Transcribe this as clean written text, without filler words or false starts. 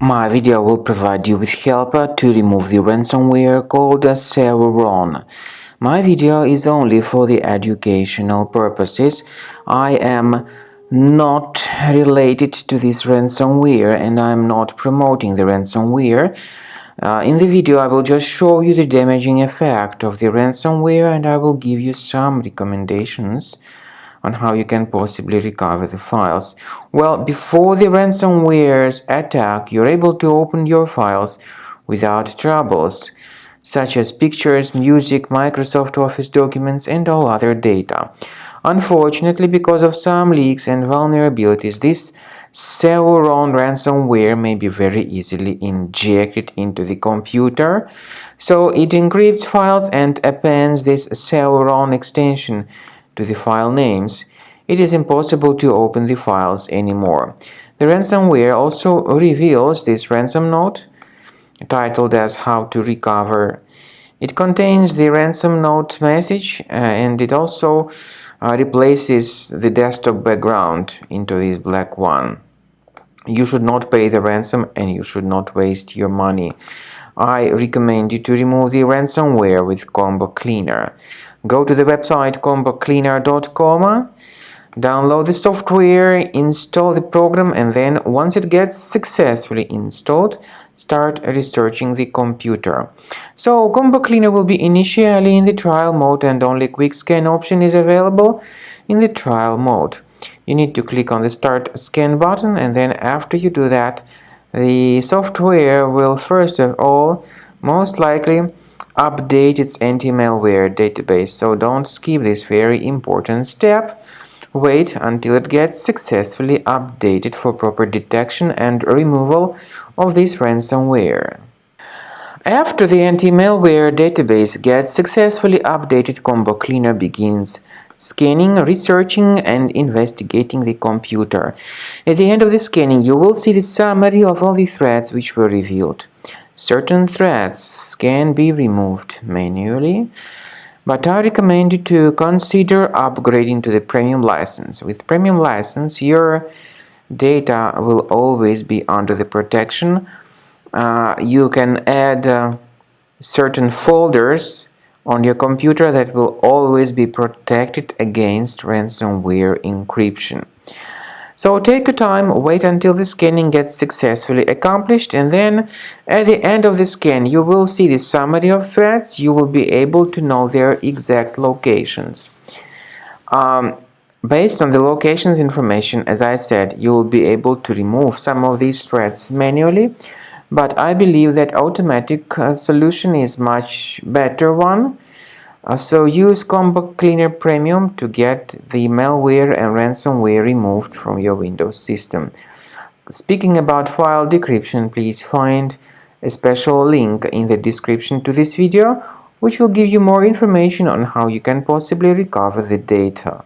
My video will provide you with help to remove the ransomware called Sauron. My video is only for the educational purposes. I am not related to this ransomware and I am not promoting the ransomware. In the video I will just show you the damaging effect of the ransomware and I will give you some recommendations on how you can possibly recover the files. Well, before the ransomware's attack, you're able to open your files without troubles, such as pictures, music, Microsoft Office documents, and all other data. Unfortunately, because of some leaks and vulnerabilities, this Sauron ransomware may be very easily injected into the computer. So it encrypts files and appends this Sauron extension to the file names. It is impossible to open the files anymore. The ransomware also reveals this ransom note titled as How to Recover. It contains the ransom note message and it also replaces the desktop background into this black one. You should not pay the ransom and you should not waste your money. I recommend you to remove the ransomware with Combo Cleaner. Go to the website combocleaner.com, download the software, install the program, and then once it gets successfully installed, start researching the computer. So Combo Cleaner will be initially in the trial mode and only quick scan option is available in the trial mode. You need to click on the Start Scan button, and then after you do that, the software will first of all most likely update its anti-malware database. So don't skip this very important step. Wait until it gets successfully updated for proper detection and removal of this ransomware. After the anti-malware database gets successfully updated, Combo Cleaner begins scanning, researching, and investigating the computer. At the end of the scanning, you will see the summary of all the threats which were revealed. Certain threats can be removed manually, but I recommend you to consider upgrading to the premium license. With premium license, your data will always be under the protection. You can add certain folders on your computer that will always be protected against ransomware encryption. So take your time, wait until the scanning gets successfully accomplished, and then at the end of the scan you will see the summary of threats. You will be able to know their exact locations. Based on the locations information, as I said, you will be able to remove some of these threats manually, but I believe that automatic solution is much better one. So use Combo Cleaner Premium to get the malware and ransomware removed from your Windows system. Speaking about file decryption, please find a special link in the description to this video, which will give you more information on how you can possibly recover the data.